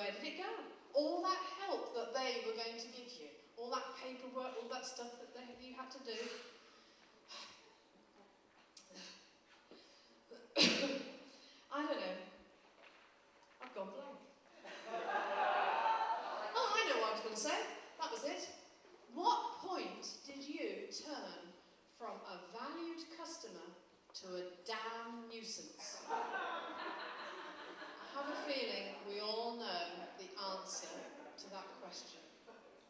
where did it go? All that help that they were going to give you, all that paperwork, all that stuff that you had to do. I don't know. I've gone blank. Oh, I know what I was going to say. That was it. What point did you turn from a valued customer to a damn nuisance? I have a feeling we all know the answer to that question.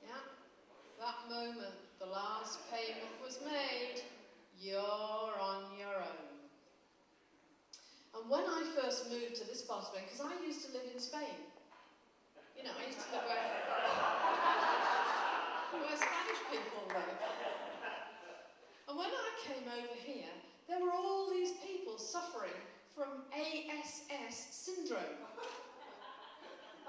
Yeah? That moment the last payment was made, you're on your own. And when I first moved to this part of Spain, because I used to live in Spain, you know, I used to live where Spanish people live. And when I came over here, there were all these people suffering from ASS syndrome.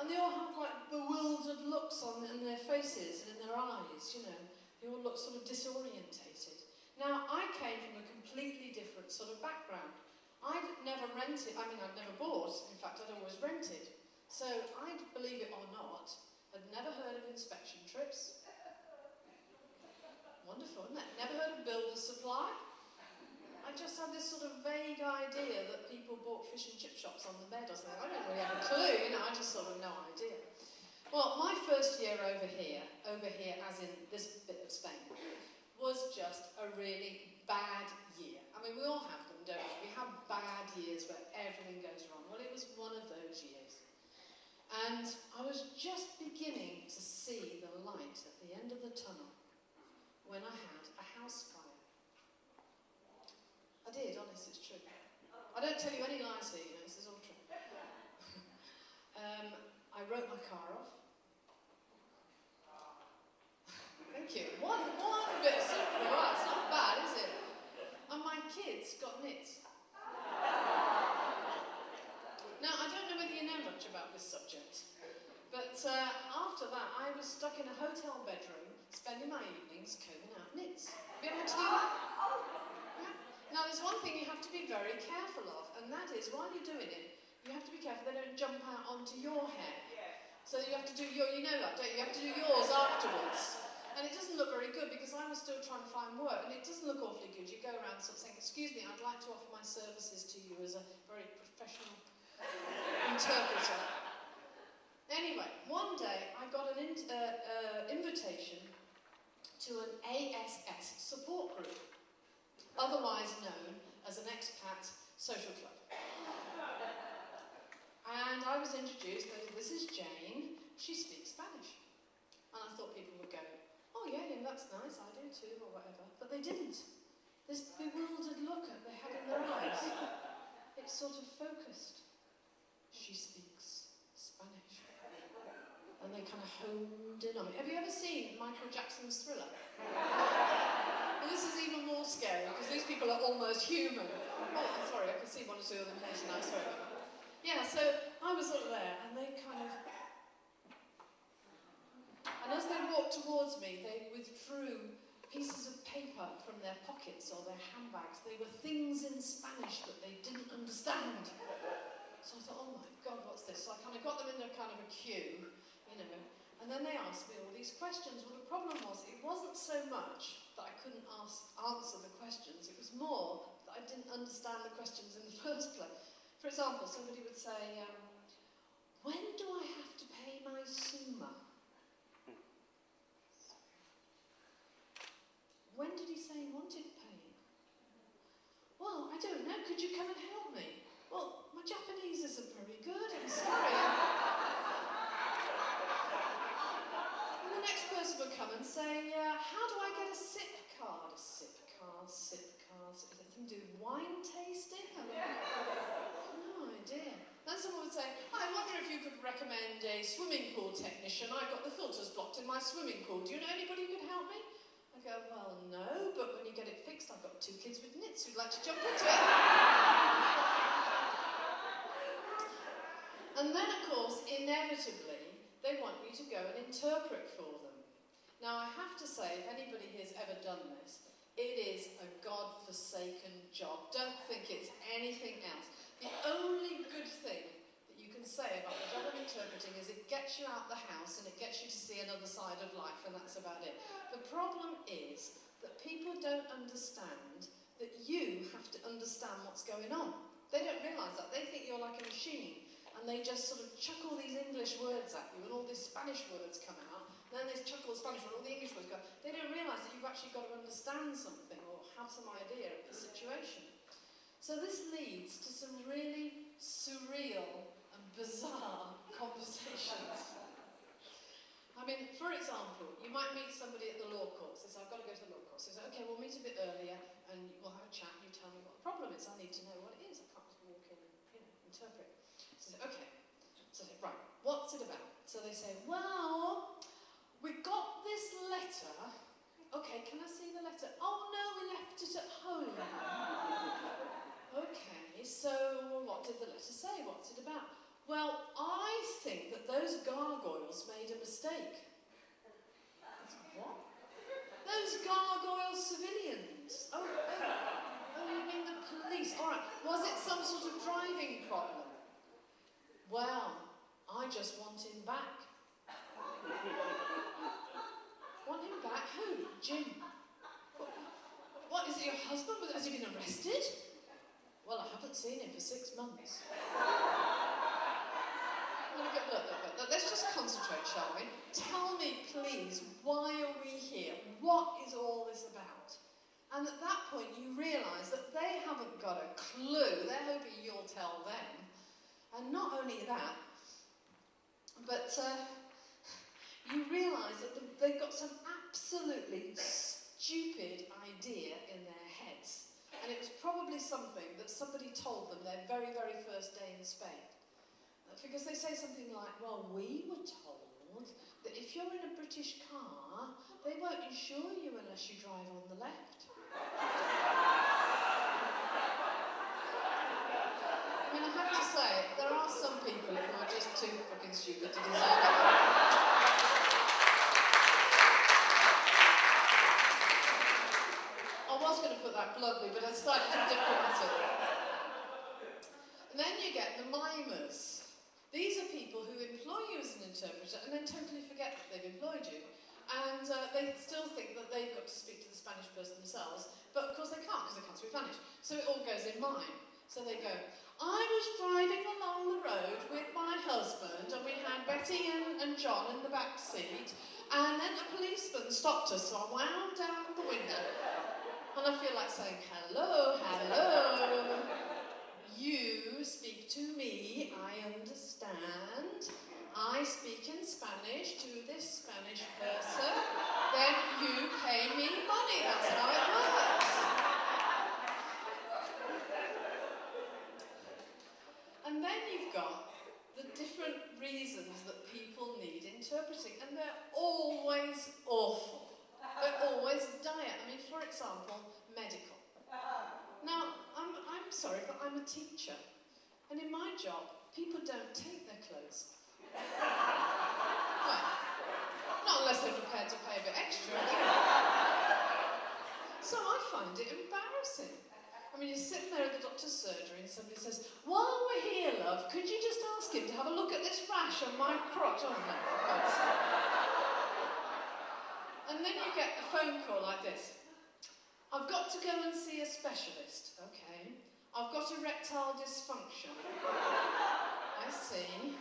And they all had like bewildered looks in their faces and in their eyes, you know. They all looked sort of disorientated. Now, I came from a completely different sort of background. I'd never rented, I mean, I'd never bought. In fact, I'd always rented. So, I'd, believe it or not, had never heard of inspection trips. Wonderful, isn't it? Never heard of builder's supply. I just had this sort of vague idea that people bought fish and chip shops on the bed or something. I didn't really have a clue, you know, I just sort of no idea. Well, my first year over here as in this bit of Spain, was just a really bad year. I mean, we all have them, don't we? We have bad years where everything goes wrong. Well, it was one of those years. And I was just beginning to see the light at the end of the tunnel when I had a house fire. I did, honest, it's true. I don't tell you any lies here, you know, this is all true. I wrote my car off. Thank you. One bit of super, right, it's not bad, is it? And my kids got nits. Now, I don't know whether you know much about this subject, but after that, I was stuck in a hotel bedroom, spending my evenings combing out nits. Have you ever had to do that? Yeah. Now, there's one thing you have to be very careful of, and that is, while you're doing it, you have to be careful they don't jump out onto your hair. So you have to do your, you know that, don't you? You have to do yours afterwards. And it doesn't look very good because I was still trying to find work, and it doesn't look awfully good. You go around sort of saying, excuse me, I'd like to offer my services to you as a very professional interpreter. Anyway, one day I got an invitation to an ASS support group, otherwise known as an expat social club. And I was introduced, this is Jane, she speaks Spanish. And I thought people would go, oh yeah, that's nice, I do too, or whatever. But they didn't. This bewildered look they had in their eyes, it sort of focused. She speaks Spanish. And they kind of honed in on me. Have you ever seen Michael Jackson's Thriller? Well, this is even more scary, because these people are almost human. Oh, I'm sorry, I can see one or two of them here tonight, sorry about that. Yeah, so I was sort of there, and they kind of... And as they walked towards me, they withdrew pieces of paper from their pockets or their handbags. They were things in Spanish that they didn't understand. So I thought, oh my God, what's this? So I kind of got them in a kind of a queue, you know, and then they asked me all these questions. Well, the problem was, it wasn't so much that I couldn't answer the questions, it was more that I didn't understand the questions in the first place. For example, somebody would say, when do I have to pay my summa? When did he say he wanted paying? Well, I don't know, could you come and help me? Well, my Japanese isn't very good, I'm sorry. And the next person would come and say, how do I get a SIP card? A SIP card, SIP card, is it something to do with wine tasting? I mean, no idea. Then someone would say, I wonder if you could recommend a swimming pool technician. I've got the filters blocked in my swimming pool. Do you know anybody who could help me? I go, well, no, but when you get it fixed, I've got 2 kids with nits who'd like to jump into it. And then, of course, inevitably, they want you to go and interpret for them. Now, I have to say, if anybody has ever done this, it is a God-forsaken job. Don't think it's anything else. The only good thing that you can can say about the job of interpreting is it gets you out the house and it gets you to see another side of life, and that's about it. The problem is that people don't understand that you have to understand what's going on. They don't realise that. They think you're like a machine, and they just sort of chuck all these English words at you, and all these Spanish words come out, and then they chuck all the Spanish words, all the English words go out. They don't realise that you've actually got to understand something or have some idea of the situation. So this leads to some really surreal and bizarre conversations. I mean, for example, you might meet somebody at the law courts. They say, I've got to go to the law courts. They say, okay, we'll meet a bit earlier and we'll have a chat and you tell me what the problem is. I need to know what it is. I can't just walk in and, interpret. So they say, okay. So they say, right, what's it about? So they say, well, we got this letter. Okay, can I see the letter? Oh no, we left it at home. Okay, so what did the letter say? What's it about? Well, I think that those gargoyles made a mistake. What? Those gargoyle civilians. Oh, you mean the police? All right, was it some sort of driving problem? Well, I just want him back. Want him back? Who? Jim. What, is it your husband? Has he been arrested? Well, I haven't seen him for 6 months. Look, let's just concentrate, shall we? Tell me, please, why are we here? What is all this about? And at that point, you realise that they haven't got a clue. They're hoping you'll tell them. And not only that, but you realise that they've got some absolutely stupid idea in their heads. And it was probably something that somebody told them their very, very first day in Spain. Because they say something like, well, we were told that if you're in a British car, they won't insure you unless you drive on the left. I mean, I have to say, there are some people who are just too fucking stupid to deserve it. I was going to put that bluntly, but I decided to be diplomatic. And then you get the mimers. These are people who employ you as an interpreter and then totally forget that they've employed you. And they still think that they've got to speak to the Spanish person themselves, but of course they can't because they can't speak Spanish. So it all goes in mime. So they go, I was driving along the road with my husband and we had Betty and John in the back seat, and then a policeman stopped us, so I wound down the window. And I feel like saying, hello, hello. You speak to me, I understand. I speak in Spanish to this Spanish person, then you pay me money. That's how it works. And then you've got the different reasons that people need interpreting, and they're always awful. They're always dire. I mean, for example, medical. Now, I'm sorry, but I'm a teacher. And in my job, people don't take their clothes. Well, not unless they're prepared to pay a bit extra. So I find it embarrassing. I mean, you're sitting there at the doctor's surgery and somebody says, while we're here, love, could you just ask him to have a look at this rash on my crotch? Oh, no, for God's sake. And then you get a phone call like this. I've got to go and see a specialist. Okay. I've got erectile dysfunction. I see.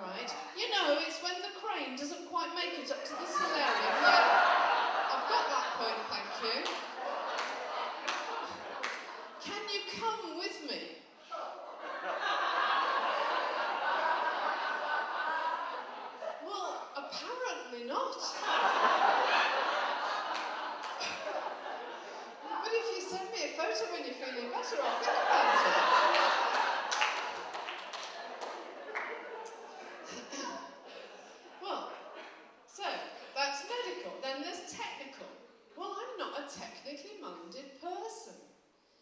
Right. You know, it's when the crane doesn't quite make it up to the solarium. Yeah. I've got that point, thank you. Can you come with me? Well, apparently not. But if you send me a photo when you're feeling better, I'll think about it. Well, so that's medical. Then there's technical. Well, I'm not a technically minded person.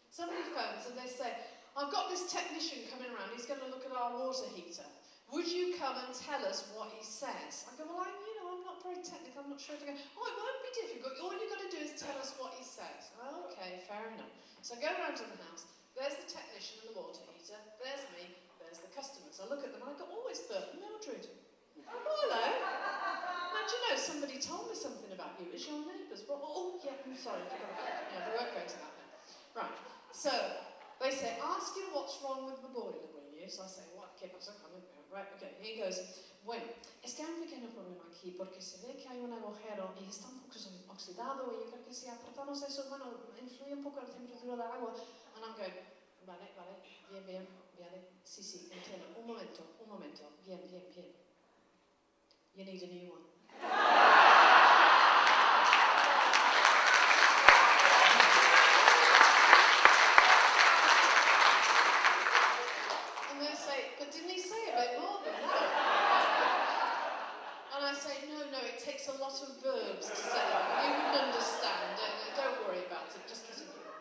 Somebody phones and they say, I've got this technician coming around, he's going to look at our water heater. Would you come and tell us what he says? I go, well, I'm not very technical, I'm not sure if I go, oh, it won't be difficult, all you've got to do is tell us what he says. Okay, fair enough. So I go round to the house, there's the technician and the water heater, there's me, there's the customers. I look at them and I go, oh, it's Bert and Mildred. Oh, hello. Now, do you know, somebody told me something about you. It's your neighbours. Well, oh, yeah, I'm sorry, I forgot about that. Yeah, we won't go to that now. Right, so they say, ask him what's wrong with the boiler, will you? So I say, what? ¿Qué pasa con el boiler? Right, okay. He goes, bueno, es que hay un pequeño problema aquí porque se ve que hay un agujero y está un poco oxidado y yo creo que si apretamos eso, bueno, influye un poco la temperatura del agua. And I'm going, vale, bien, sí, entiendo. Un momento, bien. You need a new one. And they say, but didn't he say a bit more than that? And I say, no, it takes a lot of verbs to say that. You wouldn't understand, don't worry about it, just get a new one.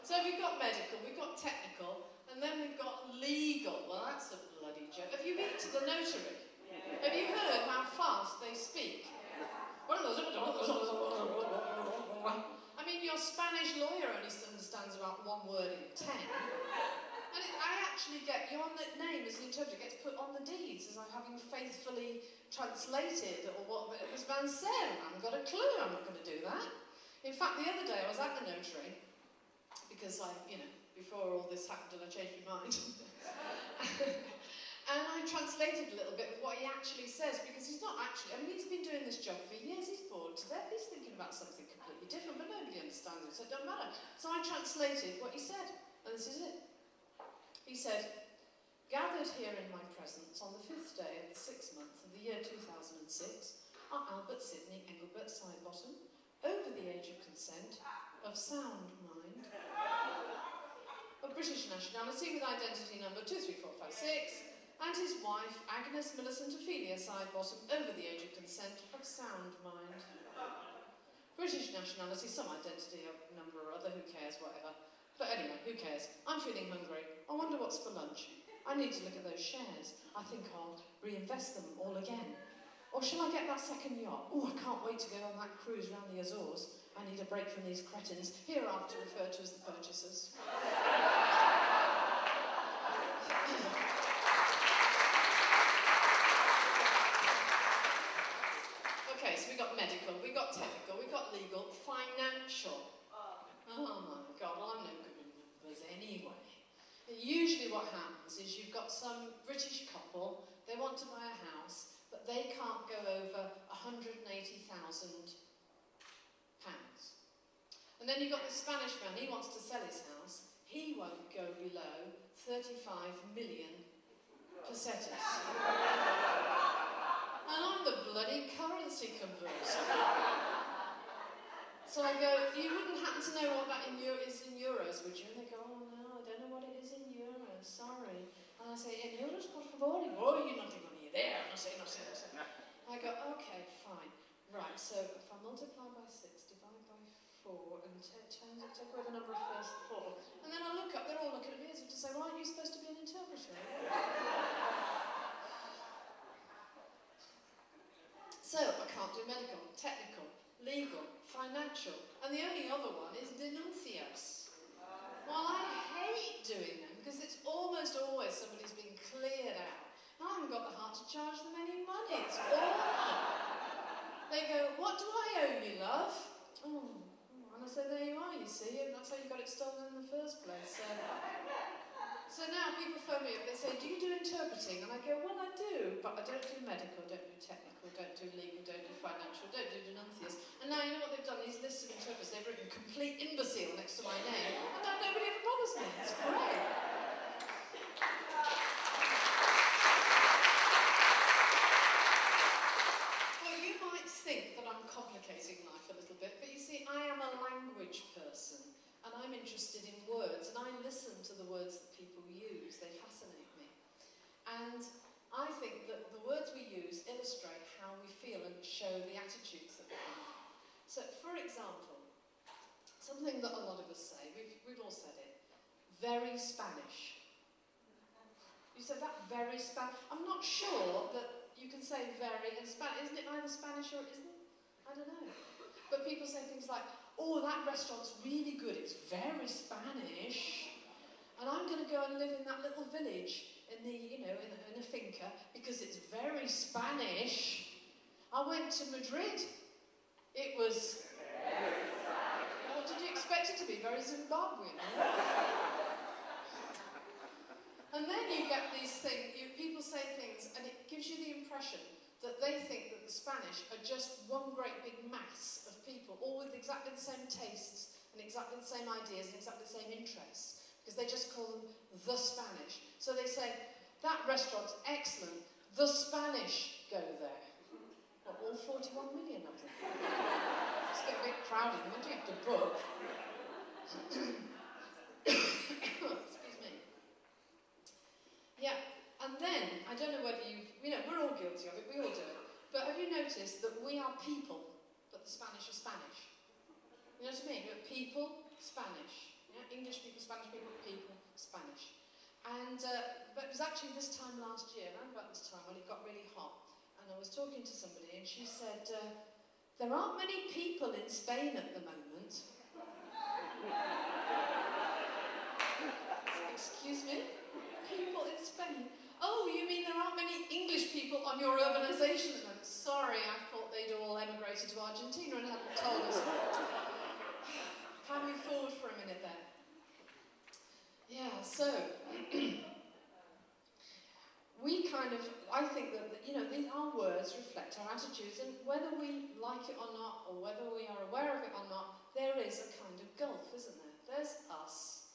So we've got medical, we've got technical, and then we've got legal. Well, that's a bloody joke. Have you been to the notary? Have you heard how fast they speak? I mean, your Spanish lawyer only understands about one word in 10. And I actually get, your name as an interpreter gets put on the deeds as I'm having faithfully translated or what this man said. I haven't got a clue, I'm not going to do that. In fact, the other day I was at the notary, because before all this happened and I changed my mind. And I translated a little bit of what he actually says, because he's not actually, he's been doing this job for years, he's bored to death, he's thinking about something completely different, but nobody understands it, so it doesn't matter. So I translated what he said, and this is it. He said, gathered here in my presence on the 5th day of the 6th month of the year 2006 are Albert Sidney Engelbert Sidebottom, over the age of consent, of sound mind, of British nationality with identity number 23456, and his wife, Agnes Millicent Ophelia Sidebottom, over the age of consent, of sound mind. British nationality, some identity number or other, who cares, whatever. But anyway, who cares? I'm feeling hungry. I wonder what's for lunch. I need to look at those shares. I think I'll reinvest them all again. Or shall I get that second yacht? Oh, I can't wait to go on that cruise round the Azores. I need a break from these cretins, hereafter referred to as the purchasers. Okay, so we got medical, we got technical, we got legal, financial. Oh my God, well, I'm no good with numbers anyway. And usually what happens is you've got some British couple, they want to buy a house, but they can't go over £180,000. And then you've got the Spanish man, he wants to sell his house, he won't go below 35 million pesetas. And I'm the bloody currency converter. So I go, you wouldn't happen to know what that is in euros, would you? And they go, oh no, I don't know what it is in euros, sorry. And I say, en euros, por favor? Oh, you're not tengo ni idea. No sé. I go, okay, fine. Right, so if I multiply by 6, divide by 4, and take away the number of first 4. And then I look up, they're all looking at me as if to say, well, aren't you supposed to be an interpreter? So, I can't do medical, technical, legal, financial, and the only other one is denuncias. Well, I hate doing them because it's almost always somebody's being cleared out. I haven't got the heart to charge them any money, it's awful. They go, what do I owe you, love? Oh, and I say, there you are, you see, and that's how you got it stolen in the first place. So now people phone me up, they say, do you do interpreting? And I go, well, I do, but I don't do medical, don't do technical, don't do legal, don't do financial, don't do denuncias. And now you know what they've done, these lists of interpreters, they've written complete imbecile next to my name, and now nobody ever bothers me. It's great. Well, you might think that I'm complicating life a little bit, but you see, I am a language person. And I'm interested in words, and I listen to the words that people use. They fascinate me. And I think that the words we use illustrate how we feel and show the attitudes that we have. So, for example, something that a lot of us say, we've all said it, very Spanish. You said that, very Spanish. I'm not sure that you can say very in Spanish. Isn't it either Spanish or isn't it? I don't know. But people say things like, oh, that restaurant's really good, it's very Spanish. And I'm going to go and live in that little village in the, you know, in a finca because it's very Spanish. I went to Madrid. It was... What did you expect it to be? Very Zimbabwean. And then you get these things, people say things, and it gives you the impression that they think that the Spanish are just one great big mass of people, all with exactly the same tastes, and exactly the same ideas, and exactly the same interests, because they just call them the Spanish. So they say, that restaurant's excellent, the Spanish go there. Well, all 41 million of them. It's getting a bit crowded, when do you have to book? Excuse me. Yeah, and then, I don't know whether you know, we're all guilty of it, we all do it, but have you noticed that we are people, but the Spanish are Spanish? You know what I mean? We're people, Spanish. Yeah? English people, Spanish people, Spanish. And, but it was actually this time last year, around about this time, when it got really hot, and I was talking to somebody, and she said, there aren't many people in Spain at the moment. Excuse me? People in Spain? Oh, you mean there aren't many English people on your urbanisation? Sorry, I thought they'd all emigrated to Argentina and hadn't told us. Have me forward for a minute there. Yeah, so... we kind of, I think that, you know, our words reflect our attitudes, and whether we like it or not, or whether we are aware of it or not, there is a kind of gulf, isn't there? There's us,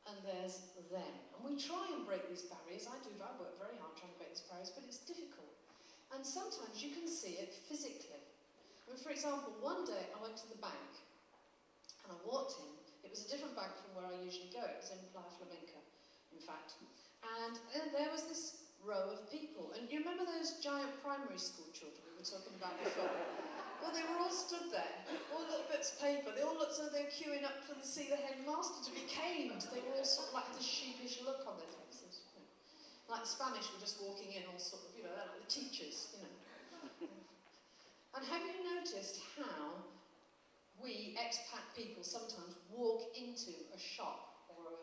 and there's them. And we try and break these barriers. I work very hard trying to break these barriers, but it's difficult. And sometimes you can see it physically. I mean, for example, one day I went to the bank, and I walked in. It was a different bank from where I usually go. It was in Playa Flamenca, in fact. And there was this row of people. And you remember those giant primary school children we were talking about before? Well, they were all stood there, all little bits of paper. They all looked as though they were queuing up to see the headmaster to be caned. They were all sort of like this sheepish look on their faces. You know. Like the Spanish were just walking in, all sort of, you know, they're like the teachers, you know. And have you noticed how we expat people sometimes walk into a shop or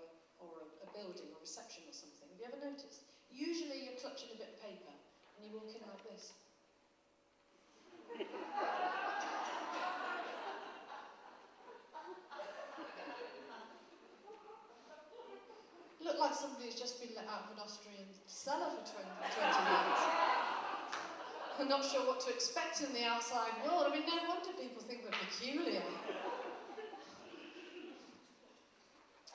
a building or reception or something? Have you ever noticed? Usually you're clutching a bit of paper and you walk in like this. Look like somebody who's just been let out of an Austrian cellar for 20 years. I'm not sure what to expect in the outside world. I mean, no wonder people think we're peculiar.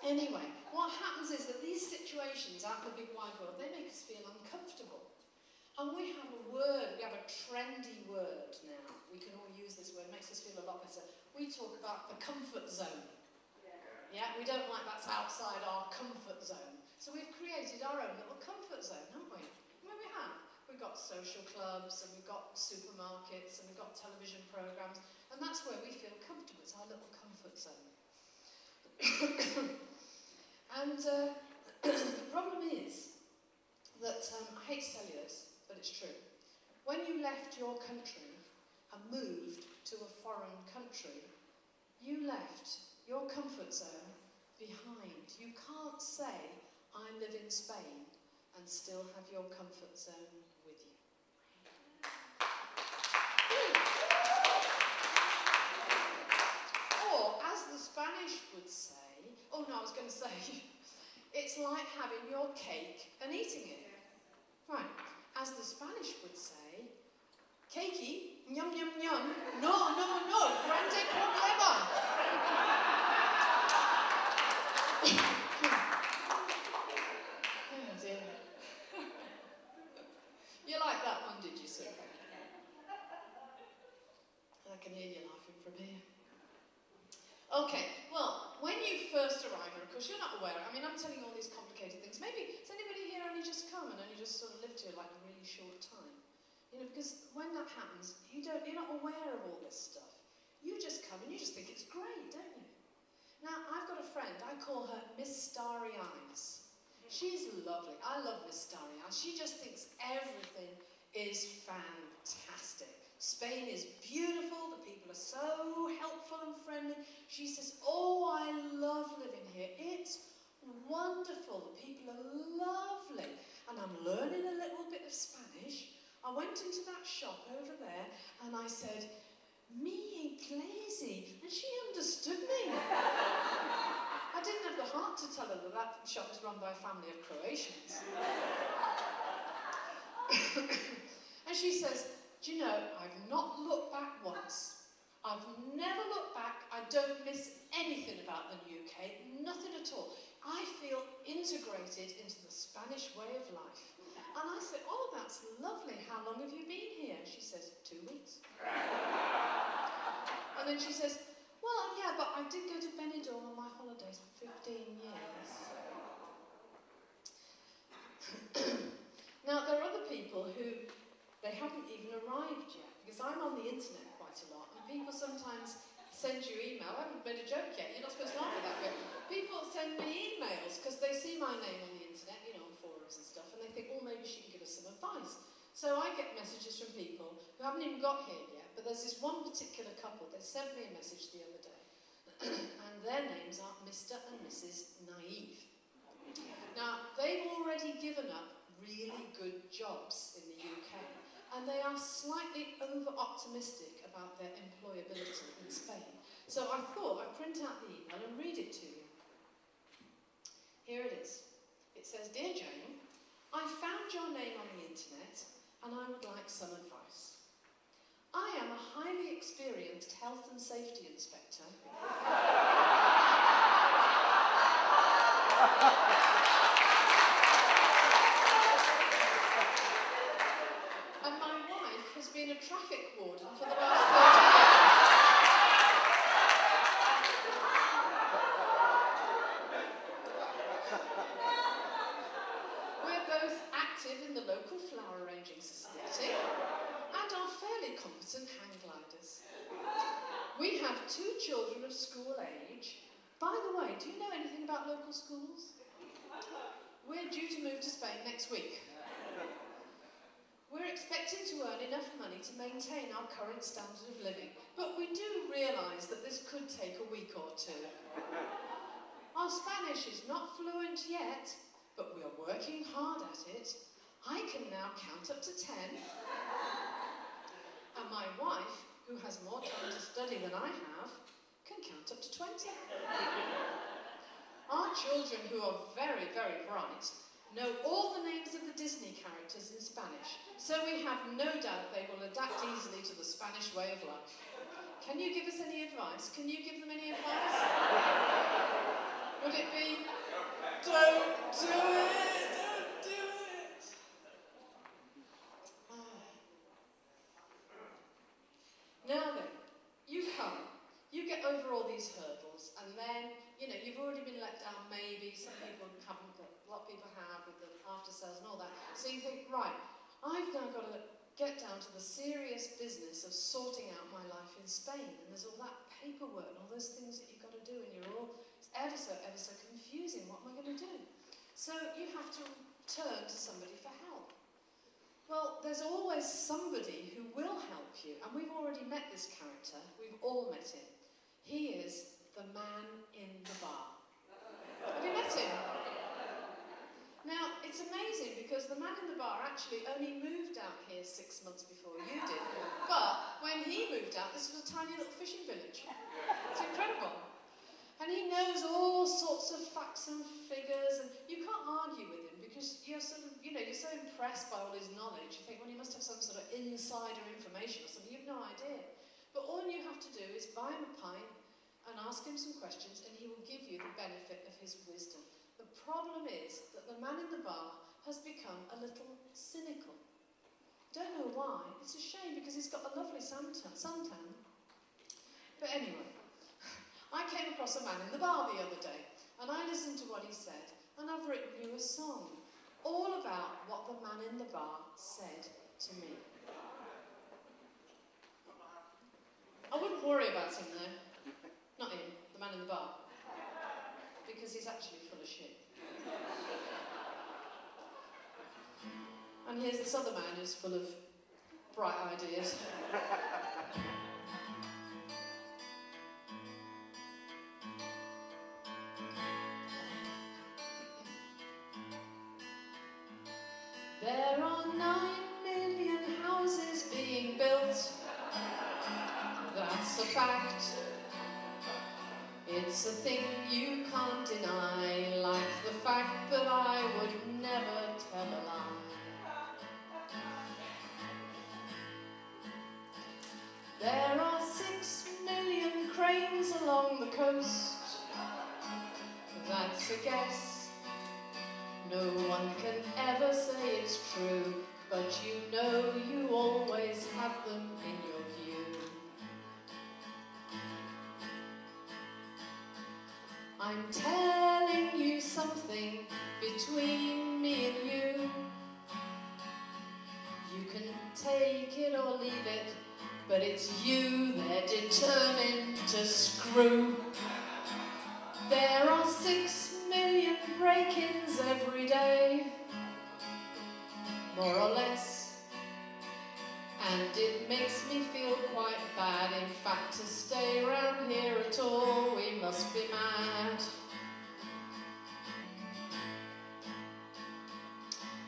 Anyway, what happens is that these situations out in the big wide world, they make us feel uncomfortable. And we have a word, we have a trendy word now. We can all use this word, it makes us feel a lot better. We talk about the comfort zone. Yeah, we don't like that's outside our comfort zone. So we've created our own little comfort zone, haven't we? I mean, we have. We've got social clubs, and we've got supermarkets, and we've got television programmes, and that's where we feel comfortable. It's our little comfort zone. And the problem is that, I hate to tell you this, but it's true. When you left your country and moved to a foreign country, you left your comfort zone behind. You can't say, I live in Spain, and still have your comfort zone with you. Or, as the Spanish would say, oh no, I was going to say, it's like having your cake and eating it. Right, as the Spanish would say, cakey, yum yum yum, no, no, no, grande problema. Oh dear. You like that one, did you, sir? I can hear you laughing from here. Okay, well, when you first arrive, and of course you're not aware, I mean, I'm telling you all these complicated things. Maybe, has anybody here only just come and only just sort of lived here like a really short time? You know, because when that happens, you're not aware of all this stuff. You just come and you just think it's great, don't you? Now, I've got a friend, I call her Miss Starry Eyes. She's lovely. I love Miss Starry Eyes. She just thinks everything is fantastic. Spain is beautiful, the people are so helpful and friendly. She says, oh, I love living here. It's Wonderful, the people are lovely, and I'm learning a little bit of Spanish. I went into that shop over there and I said, "Mi inglese," and she understood me. I didn't have the heart to tell her that that shop was run by a family of Croatians. And she says, "Do you know, I've not looked back once. I've never looked back. I don't miss anything about the UK, nothing at all. I feel integrated into the Spanish way of life." And I said, "Oh, that's lovely. How long have you been here?" She says, 2 weeks. And then she says, "Well, yeah, but I did go to Benidorm on my holidays for 15 years. Now, there are other people who, they haven't even arrived yet, because I'm on the internet quite a lot, and people sometimes send you email. I haven't made a joke yet, you're not supposed to laugh at that bit. People send me emails because they see my name on the internet, you know, on forums and stuff, and they think, well, maybe she can give us some advice. So I get messages from people who haven't even got here yet, but there's this one particular couple, they sent me a message the other day, and their names are Mr. and Mrs. Naive. Now, they've already given up really good jobs in the UK, and they are slightly over-optimistic about their employability in Spain. So I thought I'd print out the email and read it to you. Here it is. It says, "Dear Jane, I found your name on the internet and I would like some advice. I am a highly experienced health and safety inspector and my wife has been a traffic warden for the last 30 years. We're both active in the local flower arranging society and are fairly competent hang gliders. We have 2 children of school age. By the way, do you know anything about local schools? We're due to move to Spain next week. We're expecting to earn enough money to maintain our current standard of living, but we do realise that this could take a week or 2. Our Spanish is not fluent yet, but we are working hard at it. I can now count up to 10. And my wife, who has more time to study than I have, can count up to 20. Our children, who are very, very bright, know all the names of the Disney characters in Spanish, so we have no doubt they will adapt easily to the Spanish way of life. Can you give us any advice? Can you give them any advice? Would it be, don't do it, don't do it? Now then, you come, you get over all these hurdles, and then, you know, you've already been let down maybe, some people haven't, but a lot of people have with the after sales and all that. So you think, right, I've now got to get down to the serious business of sorting out my life in Spain, and there's all that paperwork and all those things that you've got to do, and you're all, it's ever so confusing. What am I going to do? So you have to turn to somebody for help. Well, there's always somebody who will help you, and we've already met this character. We've all met him. He is the man in the bar. Have you met him? Now, it's amazing because the man in the bar actually only moved out here 6 months before you did. But when he moved out, this was a tiny little fishing village. It's incredible. And he knows all sorts of facts and figures, and you can't argue with him because you're sort of, you know, you're so impressed by all his knowledge. You think, well, he must have some sort of insider information or something. You have no idea. But all you have to do is buy him a pint and ask him some questions, and he will give you the benefit of his wisdom. The problem is that the man in the bar has become a little cynical. Don't know why. It's a shame because he's got a lovely suntan. But anyway, I came across a man in the bar the other day, and I listened to what he said, and I've written you a song all about what the man in the bar said to me. I wouldn't worry about him though. Not him, the man in the bar. Because he's actually full of shit. And here's this other man who's full of bright ideas. There are 9 million houses being built. That's a fact. It's a thing you can't deny, like the fact that I would never tell a lie. There are 6 million cranes along the coast. That's a guess. No one can ever say it's true, but you know you always have them in your view. I'm telling you something between me and you. You can take it or leave it, but it's you they're determined to screw. There are 6 million break-ins every day, more or less, and it makes me feel quite bad. In fact, to stay around here at all, we must be mad.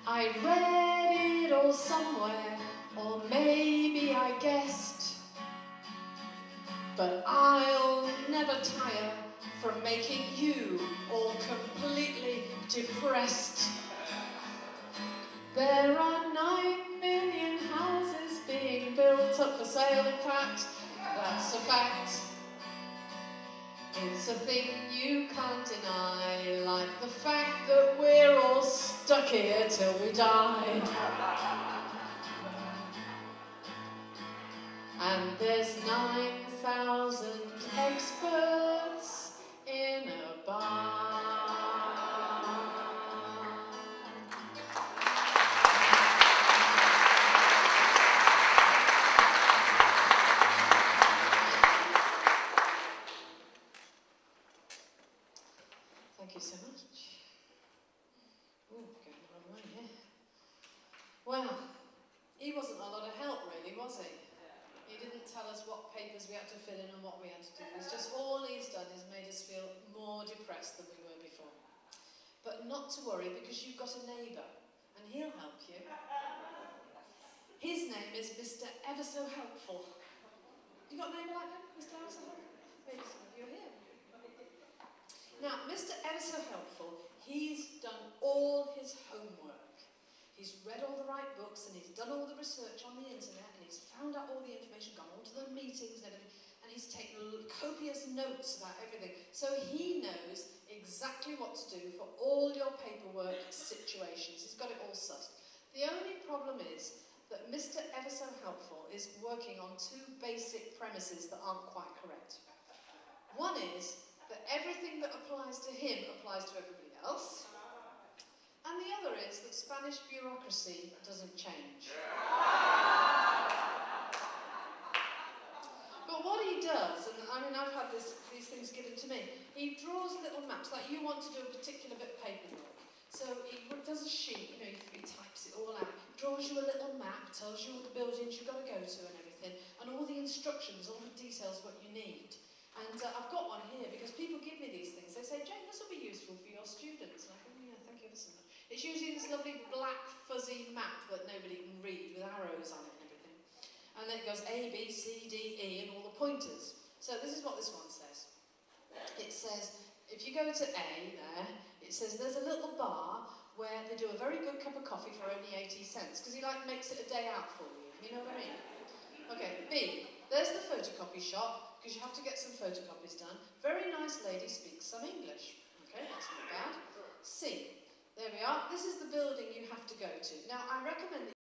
I read it all somewhere, or maybe I guessed, but I'll never tire from making you all completely depressed. There are 9 million houses being built up for sale, in fact, that's a fact. It's a thing you can't deny, like the fact that we're all stuck here till we die. And there's 9,000 experts in a bar. Thank you so much. Ooh, going the wrong way here. Well, he wasn't a lot of help really, was he? He didn't tell us what papers we had to fill in and what we had to do. It's just all he's done is made us feel more depressed than we were before. But not to worry, because you've got a neighbour, and he'll help you. His name is Mr. Ever So Helpful. You got a neighbour like him, Mr. Ever So Helpful? Maybe some of you are here. Now, Mr. Ever So Helpful, he's done all his homework. He's read all the right books, and he's done all the research on the internet, and he's found out all the information, gone all to the meetings and everything, and he's taken copious notes about everything. So he knows exactly what to do for all your paperwork situations. He's got it all sussed. The only problem is that Mr. Ever So Helpful is working on 2 basic premises that aren't quite correct. One is that everything that applies to him applies to everybody else. And the other is that Spanish bureaucracy doesn't change. But what he does, and I mean I've had these things given to me, he draws little maps, like you want to do a particular bit of paperwork. So he does a sheet, you know, he types it all out, draws you a little map, tells you all the buildings you've got to go to and everything, and all the instructions, all the details, what you need. And I've got one here because people give me these things. They say, Jane, this will be useful for your students. And I go, yeah, thank you ever so much. It's usually this lovely black fuzzy map that nobody can read with arrows on it and everything. And then it goes A, B, C, D, E and all the pointers. So this is what this one says. It says, if you go to A there, it says there's a little bar where they do a very good cup of coffee for only 80 cents because he like makes it a day out for you. You know what I mean? Okay, B, there's the photocopy shop because you have to get some photocopies done. Very nice lady speaks some English. Okay, that's not bad. C, there we are. This is the building you have to go to. Now, I recommend that